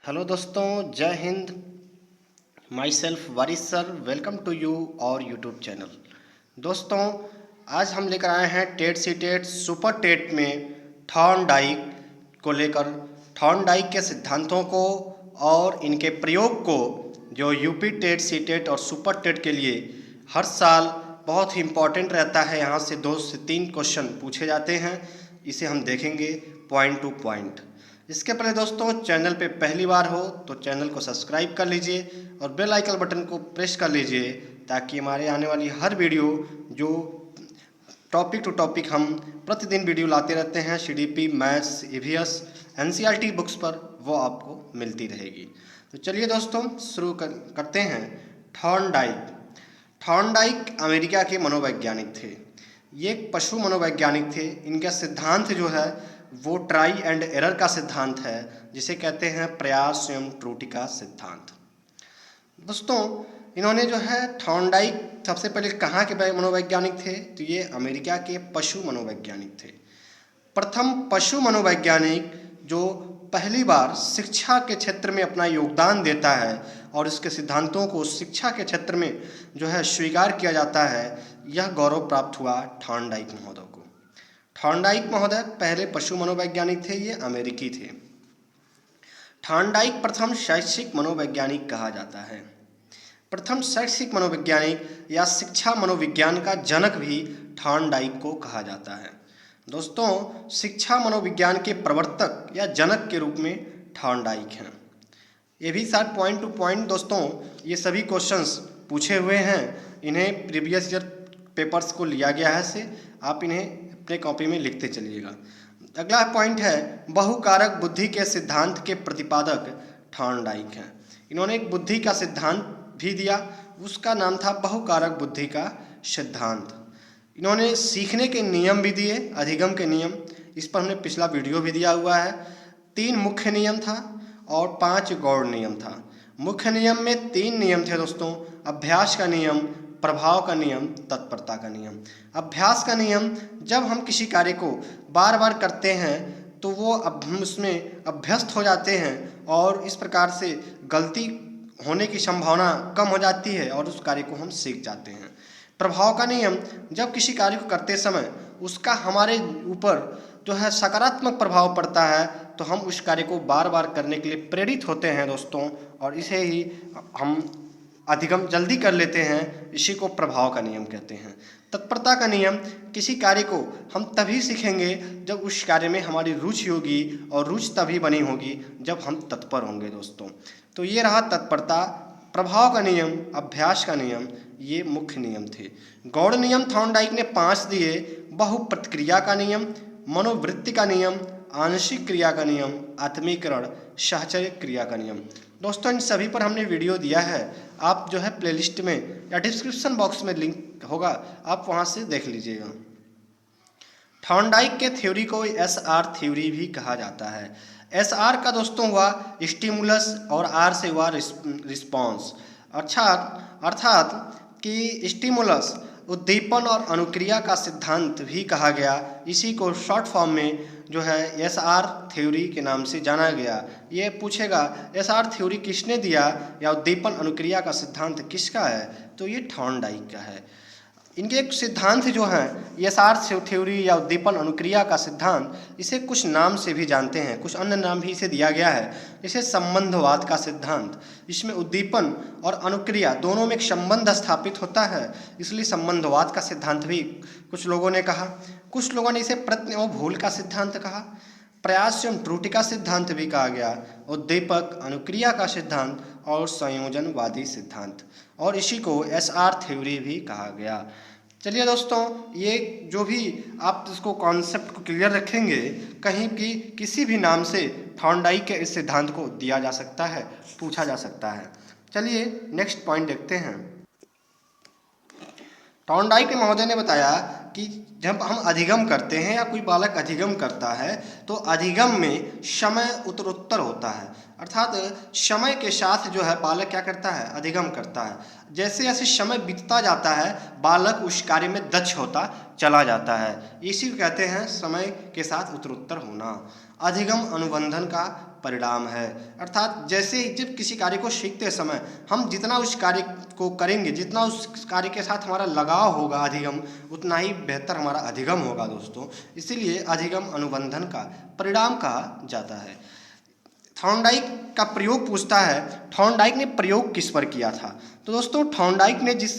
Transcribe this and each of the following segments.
Hello दोस्तों, जय हिंद। My self Waris sir, welcome to you और यूट्यूब चैनल। दोस्तों, आज हम लेकर आए हैं TET CTET super TET में थॉर्नडाइक को लेकर थॉर्नडाइक के सिद्धांतों को और इनके प्रयोग को, जो यूपी टेट सी टेट और सुपर टेट के लिए हर साल बहुत ही इम्पोर्टेंट रहता है। यहाँ से 2 से 3 क्वेश्चन पूछे जाते हैं। इसे हम देखेंगे पॉइंट टू पॉइंट। इसके पहले दोस्तों, चैनल पे पहली बार हो तो चैनल को सब्सक्राइब कर लीजिए और बेल आइकन बटन को प्रेस कर लीजिए, ताकि हमारे आने वाली हर वीडियो, जो टॉपिक टू टॉपिक हम प्रतिदिन वीडियो लाते रहते हैं CDP, maths, EVS, NCERT books पर, वो आपको मिलती रहेगी। तो चलिए दोस्तों, शुरू करते हैं। थॉर्नडाइक थॉर्नडाइक अमेरिका के मनोवैज्ञानिक थे। ये एक पशु मनोवैज्ञानिक थे। इनका सिद्धांत जो है वो ट्राई एंड एरर का सिद्धांत है, जिसे कहते हैं प्रयास एवं त्रुटि का सिद्धांत। दोस्तों, इन्होंने जो है थॉर्नडाइक सबसे पहले कहाँ के मनोवैज्ञानिक थे? तो ये अमेरिका के पशु मनोवैज्ञानिक थे। प्रथम पशु मनोवैज्ञानिक जो पहली बार शिक्षा के क्षेत्र में अपना योगदान देता है और इसके सिद्धांतों को शिक्षा के क्षेत्र में जो है स्वीकार किया जाता है, यह गौरव प्राप्त हुआ थॉर्नडाइक महोदय को। थॉर्नडाइक महोदय पहले पशु मनोवैज्ञानिक थे। ये अमेरिकी थे। थॉर्नडाइक प्रथम शैक्षिक मनोवैज्ञानिक कहा जाता है। प्रथम शैक्षिक मनोवैज्ञानिक या शिक्षा मनोविज्ञान का जनक भी थॉर्नडाइक को कहा जाता है। दोस्तों, शिक्षा मनोविज्ञान के प्रवर्तक या जनक के रूप में थॉर्नडाइक हैं। ये भी शायद पॉइंट टू पॉइंट दोस्तों ये सभी क्वेश्चंस पूछे हुए हैं। इन्हें प्रीवियस ईयर पेपर्स को लिया गया है से आप इन्हें अपने कॉपी में लिखते चलिएगा। अगला पॉइंट है बहुकारक बुद्धि के सिद्धांत के प्रतिपादक थॉर्नडाइक हैं। इन्होंने एक बुद्धि का सिद्धांत भी दिया, उसका नाम था बहुकारक बुद्धि का सिद्धांत। इन्होंने सीखने के नियम भी दिए, अधिगम के नियम। इस पर हमने पिछला वीडियो भी दिया हुआ है। 3 मुख्य नियम था और 5 गौण नियम था। मुख्य नियम में 3 नियम थे दोस्तों: अभ्यास का नियम, प्रभाव का नियम, तत्परता का नियम। अभ्यास का नियम, जब हम किसी कार्य को बार बार करते हैं तो वो हम उसमें अभ्यस्त हो जाते हैं और इस प्रकार से गलती होने की संभावना कम हो जाती है और उस कार्य को हम सीख जाते हैं। प्रभाव का नियम, जब किसी कार्य को करते समय उसका हमारे ऊपर जो है सकारात्मक प्रभाव पड़ता है तो हम उस कार्य को बार बार करने के लिए प्रेरित होते हैं दोस्तों, और इसे ही हम अधिगम जल्दी कर लेते हैं। इसी को प्रभाव का नियम कहते हैं। तत्परता का नियम, किसी कार्य को हम तभी सीखेंगे जब उस कार्य में हमारी रुचि होगी, और रुचि तभी बनी होगी जब हम तत्पर होंगे दोस्तों। तो ये रहा तत्परता, प्रभाव का नियम, अभ्यास का नियम, ये मुख्य नियम थे। गौण नियम थॉर्नडाइक ने 5 दिए: बहुप्रतिक्रिया का नियम, मनोवृत्ति का नियम, आंशिक क्रिया का नियम, आत्मीकरण, साहचर्य क्रिया का नियम। दोस्तों, इन सभी पर हमने वीडियो दिया है। आप जो है प्लेलिस्ट में या डिस्क्रिप्शन बॉक्स में लिंक होगा, आप वहाँ से देख लीजिएगा। थॉर्नडाइक के थ्योरी को एसआर थ्योरी भी कहा जाता है। एसआर का दोस्तों हुआ स्टिमुलस और आर से हुआ रिस्पॉन्स। अर्थात कि स्टिमुलस उद्दीपन और अनुक्रिया का सिद्धांत भी कहा गया। इसी को शॉर्ट फॉर्म में जो है एसआर थ्योरी के नाम से जाना गया। ये पूछेगा एसआर थ्योरी किसने दिया या उद्दीपन अनुक्रिया का सिद्धांत किसका है? तो ये थॉर्नडाइक का है। इनके एक सिद्धांत जो हैं एसआर थ्योरी या उद्दीपन अनुक्रिया का सिद्धांत, इसे कुछ नाम से भी जानते हैं, कुछ अन्य नाम भी इसे दिया गया है। इसे संबंधवाद का सिद्धांत। इसमें उद्दीपन और अनुक्रिया दोनों में एक संबंध स्थापित होता है, इसलिए संबंधवाद का सिद्धांत भी कुछ लोगों ने कहा। कुछ लोगों ने इसे प्रत्न और भूल का सिद्धांत कहा। प्रयास एवं त्रुटि का सिद्धांत भी कहा गया, उद्दीपक अनुक्रिया का सिद्धांत और संयोजनवादी सिद्धांत, और इसी को एसआर थ्योरी भी कहा गया। चलिए दोस्तों, ये जो भी आप इसको कॉन्सेप्ट को क्लियर रखेंगे, कहीं भी किसी भी नाम से थॉर्नडाइक के इस सिद्धांत को दिया जा सकता है, पूछा जा सकता है। चलिए नेक्स्ट पॉइंट देखते हैं। थॉर्नडाइक महोदय ने बताया कि जब हम अधिगम करते हैं या कोई बालक अधिगम करता है तो अधिगम में समय उत्तरोत्तर होता है। अर्थात समय के साथ जो है बालक क्या करता है? अधिगम करता है। जैसे जैसे समय बीतता जाता है बालक उस कार्य में दक्ष होता चला जाता है। इसी को कहते हैं समय के साथ उत्तरोत्तर होना। अधिगम अनुबंधन का परिणाम है। अर्थात जैसे जब किसी कार्य को सीखते समय हम जितना उस कार्य को करेंगे, जितना उस कार्य के साथ हमारा लगाव होगा अधिगम, उतना ही बेहतर हमारा अधिगम होगा दोस्तों। इसीलिए अधिगम अनुबंधन का परिणाम कहा जाता है। थॉर्नडाइक का प्रयोग पूछता है, थॉर्नडाइक ने प्रयोग किस पर किया था? तो दोस्तों थॉर्नडाइक ने जिस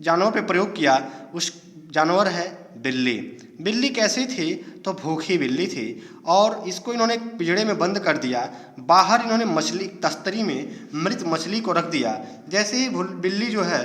जानवर पर प्रयोग किया उस जानवर है बिल्ली। बिल्ली कैसी थी? तो भूखी बिल्ली थी और इसको इन्होंने पिंजड़े में बंद कर दिया। बाहर इन्होंने मछली तस्तरी में मृत मछली को रख दिया। जैसे ही बिल्ली जो है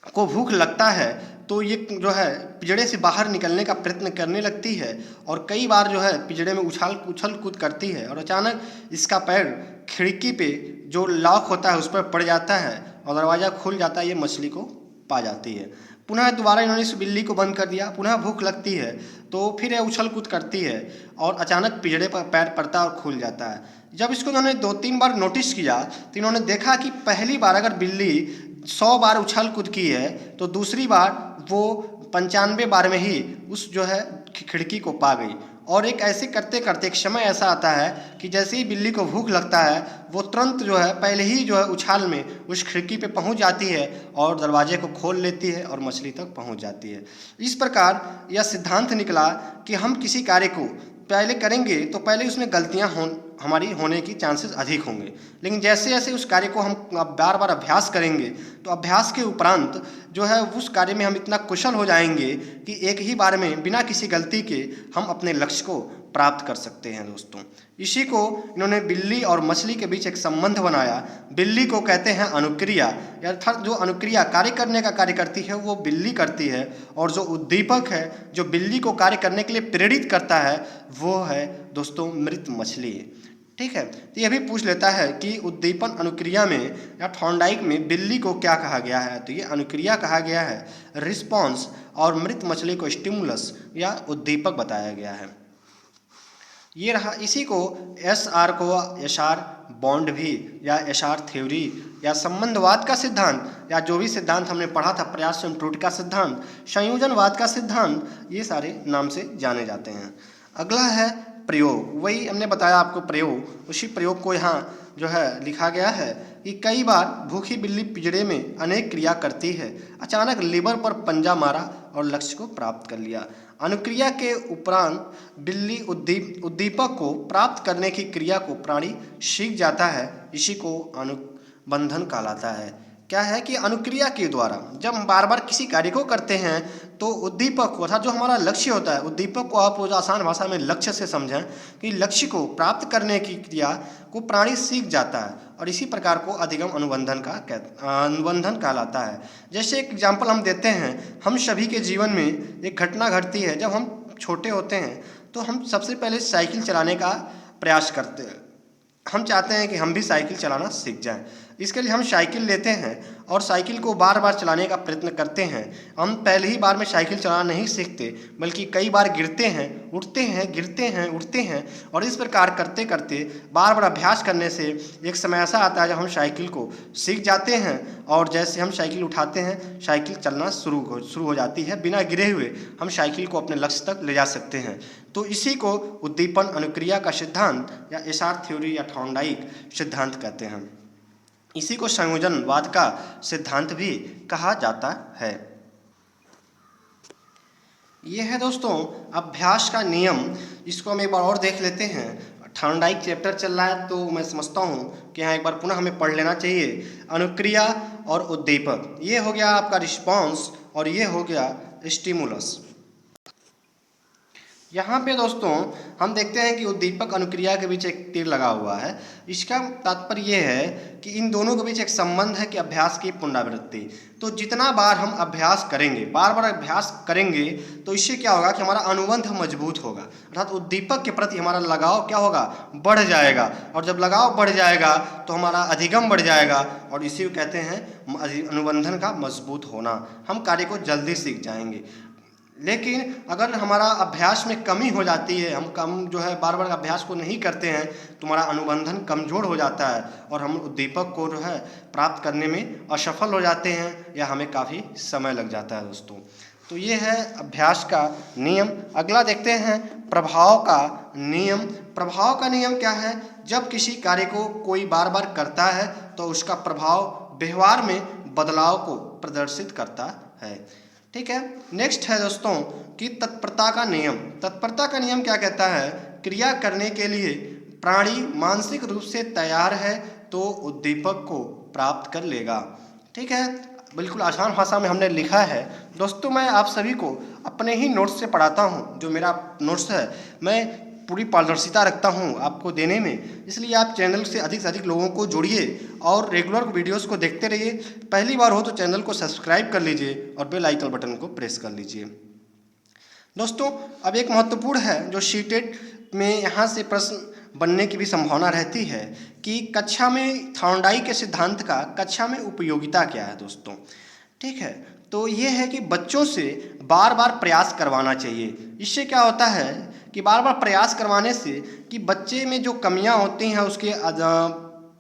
को भूख लगता है तो ये जो है पिंजड़े से बाहर निकलने का प्रयत्न करने लगती है और कई बार जो है पिंजड़े में उछल कूद करती है और अचानक इसका पैर खिड़की पे जो लॉक होता है उस पर पड़ जाता है और दरवाज़ा खुल जाता है। ये मछली को पा जाती है। पुनः दोबारा इन्होंने इस बिल्ली को बंद कर दिया। पुनः भूख लगती है तो फिर यह उछल कूद करती है और अचानक पिंजड़े पर पैर पड़ता है और खुल जाता है। जब इसको इन्होंने 2-3 बार नोटिस किया तो इन्होंने देखा कि पहली बार अगर बिल्ली 100 बार उछल कूद की है तो दूसरी बार वो 95 बार में ही उस जो है खिड़की को पा गई। और एक ऐसे करते करते एक समय ऐसा आता है कि जैसे ही बिल्ली को भूख लगता है वो तुरंत जो है पहले ही जो है उछाल में उस खिड़की पे पहुंच जाती है और दरवाजे को खोल लेती है और मछली तक पहुंच जाती है। इस प्रकार यह सिद्धांत निकला कि हम किसी कार्य को पहले करेंगे तो पहले उसमें गलतियां हमारी होने की चांसेस अधिक होंगे, लेकिन जैसे जैसे उस कार्य को हम बार बार अभ्यास करेंगे तो अभ्यास के उपरांत जो है उस कार्य में हम इतना कुशल हो जाएंगे कि एक ही बार में बिना किसी गलती के हम अपने लक्ष्य को प्राप्त कर सकते हैं दोस्तों। इसी को इन्होंने बिल्ली और मछली के बीच एक संबंध बनाया। बिल्ली को कहते हैं अनुक्रिया, अर्थात जो अनुक्रिया कार्य करने का कार्य करती है वो बिल्ली करती है और जो उद्दीपक है जो बिल्ली को कार्य करने के लिए प्रेरित करता है वो है दोस्तों मृत मछली। ठीक है, तो यह भी पूछ लेता है कि उद्दीपन अनुक्रिया में या थॉर्नडाइक में बिल्ली को क्या कहा गया है? तो ये अनुक्रिया कहा गया है रिस्पॉन्स और मृत मछली को स्टिमुलस या उद्दीपक बताया गया है। ये रहा। इसी को एसआर को एसआर बॉन्ड भी या एसआर थ्योरी या संबंधवाद का सिद्धांत या जो भी सिद्धांत हमने पढ़ा था प्रयास एवं त्रुटि का सिद्धांत, संयोजनवाद का सिद्धांत, ये सारे नाम से जाने जाते हैं। अगला है प्रयोग। वही हमने बताया आपको प्रयोग, उसी प्रयोग को यहाँ जो है लिखा गया है कि कई बार भूखी बिल्ली पिंजड़े में अनेक क्रिया करती है। अचानक लीवर पर पंजा मारा और लक्ष्य को प्राप्त कर लिया। अनुक्रिया के उपरांत बिल्ली उद्दीपक को प्राप्त करने की क्रिया को प्राणी सीख जाता है। इसी को अनुबंधन कहलाता है। क्या है कि अनुक्रिया के द्वारा जब हम बार बार किसी कार्य को करते हैं तो उद्दीपक को अर्थात जो हमारा लक्ष्य होता है, उद्दीपक को आप आसान भाषा में लक्ष्य से समझें कि लक्ष्य को प्राप्त करने की क्रिया को प्राणी सीख जाता है और इसी प्रकार को अधिगम अनुबंधन कहलाता है। जैसे एक एग्जाम्पल हम देते हैं, हम सभी के जीवन में एक घटना घटती है। जब हम छोटे होते हैं तो हम सबसे पहले साइकिल चलाने का प्रयास करते हैं। हम चाहते हैं कि हम भी साइकिल चलाना सीख जाएं। इसके लिए हम साइकिल लेते हैं और साइकिल को बार बार चलाने का प्रयत्न करते हैं। हम पहले ही बार में साइकिल चलाना नहीं सीखते बल्कि कई बार गिरते हैं, उठते हैं, गिरते हैं, उठते हैं और इस प्रकार करते करते बार बार अभ्यास करने से एक समय ऐसा आता है जब हम साइकिल को सीख जाते हैं और जैसे हम साइकिल उठाते हैं साइकिल चलना शुरू हो जाती है। बिना गिरे हुए हम साइकिल को अपने लक्ष्य तक ले जा सकते हैं। तो इसी को उद्दीपन अनुक्रिया का सिद्धांत या एसआर थ्योरी या थॉर्नडाइक सिद्धांत कहते हैं। इसी को संयोजनवाद का सिद्धांत भी कहा जाता है। यह है दोस्तों अभ्यास का नियम। इसको हम एक बार और देख लेते हैं। थॉर्नडाइक चैप्टर चल रहा है तो मैं समझता हूँ कि यहाँ एक बार पुनः हमें पढ़ लेना चाहिए। अनुक्रिया और उद्दीपक, ये हो गया आपका रिस्पॉन्स और ये हो गया स्टिमुलस। यहाँ पे दोस्तों हम देखते हैं कि उद्दीपक अनुक्रिया के बीच एक तीर लगा हुआ है। इसका तात्पर्य यह है कि इन दोनों के बीच एक संबंध है कि अभ्यास की पुनरावृत्ति। तो जितना बार हम अभ्यास करेंगे, बार बार अभ्यास करेंगे तो इससे क्या होगा कि हमारा अनुबंध मजबूत होगा, अर्थात उद्दीपक के प्रति हमारा लगाव क्या होगा, बढ़ जाएगा। और जब लगाव बढ़ जाएगा तो हमारा अधिगम बढ़ जाएगा और इसी को कहते हैं अनुबंधन का मजबूत होना। हम कार्य को जल्दी सीख जाएंगे। लेकिन अगर हमारा अभ्यास में कमी हो जाती है, हम कम जो है बार बार अभ्यास को नहीं करते हैं तो हमारा अनुबंधन कमज़ोर हो जाता है और हम उद्दीपक को जो है प्राप्त करने में असफल हो जाते हैं या हमें काफ़ी समय लग जाता है दोस्तों। तो ये है अभ्यास का नियम। अगला देखते हैं प्रभाव का नियम। प्रभाव का नियम क्या है? जब किसी कार्य को कोई बार बार करता है तो उसका प्रभाव व्यवहार में बदलाव को प्रदर्शित करता है। ठीक है। नेक्स्ट है दोस्तों कि तत्परता का नियम। तत्परता का नियम क्या कहता है? क्रिया करने के लिए प्राणी मानसिक रूप से तैयार है तो उद्दीपक को प्राप्त कर लेगा। ठीक है, बिल्कुल आसान भाषा में हमने लिखा है। दोस्तों मैं आप सभी को अपने ही नोट्स से पढ़ाता हूँ। जो मेरा नोट्स है मैं पूरी पारदर्शिता रखता हूँ आपको देने में, इसलिए आप चैनल से अधिक लोगों को जोड़िए और रेगुलर वीडियोस को देखते रहिए। पहली बार हो तो चैनल को सब्सक्राइब कर लीजिए और बेल आइकन बटन को प्रेस कर लीजिए। दोस्तों अब एक महत्वपूर्ण है जो सीटेट में यहाँ से प्रश्न बनने की भी संभावना रहती है कि कक्षा में थॉर्नडाइक के सिद्धांत का कक्षा में उपयोगिता क्या है दोस्तों। ठीक है, तो ये है कि बच्चों से बार बार प्रयास करवाना चाहिए। इससे क्या होता है कि बार बार प्रयास करवाने से कि बच्चे में जो कमियां होती हैं उसके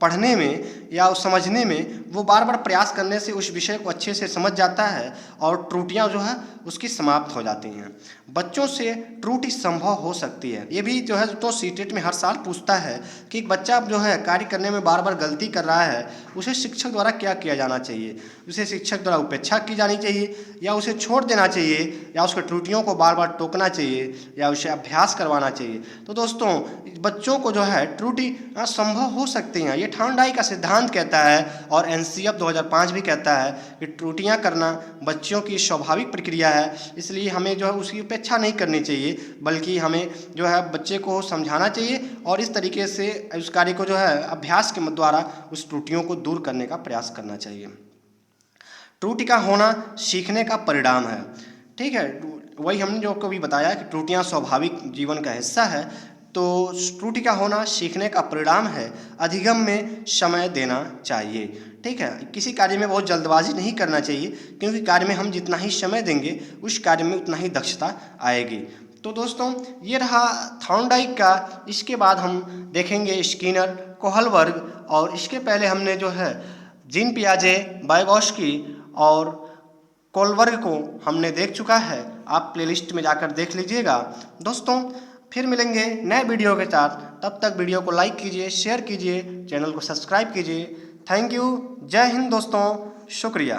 पढ़ने में या समझने में, वो बार बार प्रयास करने से उस विषय को अच्छे से समझ जाता है और त्रुटियां जो है उसकी समाप्त हो जाती हैं। बच्चों से त्रुटि संभव हो सकती है। ये भी जो है तो सीटेट में हर साल पूछता है कि एक बच्चा जो है कार्य करने में बार बार गलती कर रहा है, उसे शिक्षक द्वारा क्या किया जाना चाहिए? उसे शिक्षक द्वारा उपेक्षा की जानी चाहिए या उसे छोड़ देना चाहिए या उसके त्रुटियों को बार बार टोकना चाहिए या उसे अभ्यास करवाना चाहिए? तो दोस्तों बच्चों को जो है त्रुटि संभव हो सकती हैं। ये थॉर्नडाइक का सिद्धांत कहता है और एनसीएफ 2005 भी कहता है कि त्रुटियां करना बच्चों की स्वाभाविक प्रक्रिया है, इसलिए हमें जो है उसकी उपेक्षा नहीं करनी चाहिए, बल्कि हमें जो है बच्चे को समझाना चाहिए और इस तरीके से उस कार्य को जो है अभ्यास के द्वारा उस त्रुटियों को दूर करने का प्रयास करना चाहिए। त्रुटि का होना सीखने का परिणाम है। ठीक है, वही हमने जो कभी बताया कि त्रुटियां स्वाभाविक जीवन का हिस्सा है, तो त्रुटि का होना सीखने का परिणाम है। अधिगम में समय देना चाहिए। ठीक है, किसी कार्य में बहुत जल्दबाजी नहीं करना चाहिए, क्योंकि कार्य में हम जितना ही समय देंगे उस कार्य में उतना ही दक्षता आएगी। तो दोस्तों ये रहा थॉर्नडाइक का। इसके बाद हम देखेंगे स्किनर, कोहलबर्ग और इसके पहले हमने जो है जीन पियाजे, वाइगोत्स्की और कोहलबर्ग को हमने देख चुका है। आप प्लेलिस्ट में जाकर देख लीजिएगा। दोस्तों फिर मिलेंगे नए वीडियो के साथ, तब तक वीडियो को लाइक कीजिए, शेयर कीजिए, चैनल को सब्सक्राइब कीजिए। Thank you. जय हिंद दोस्तों, शुक्रिया।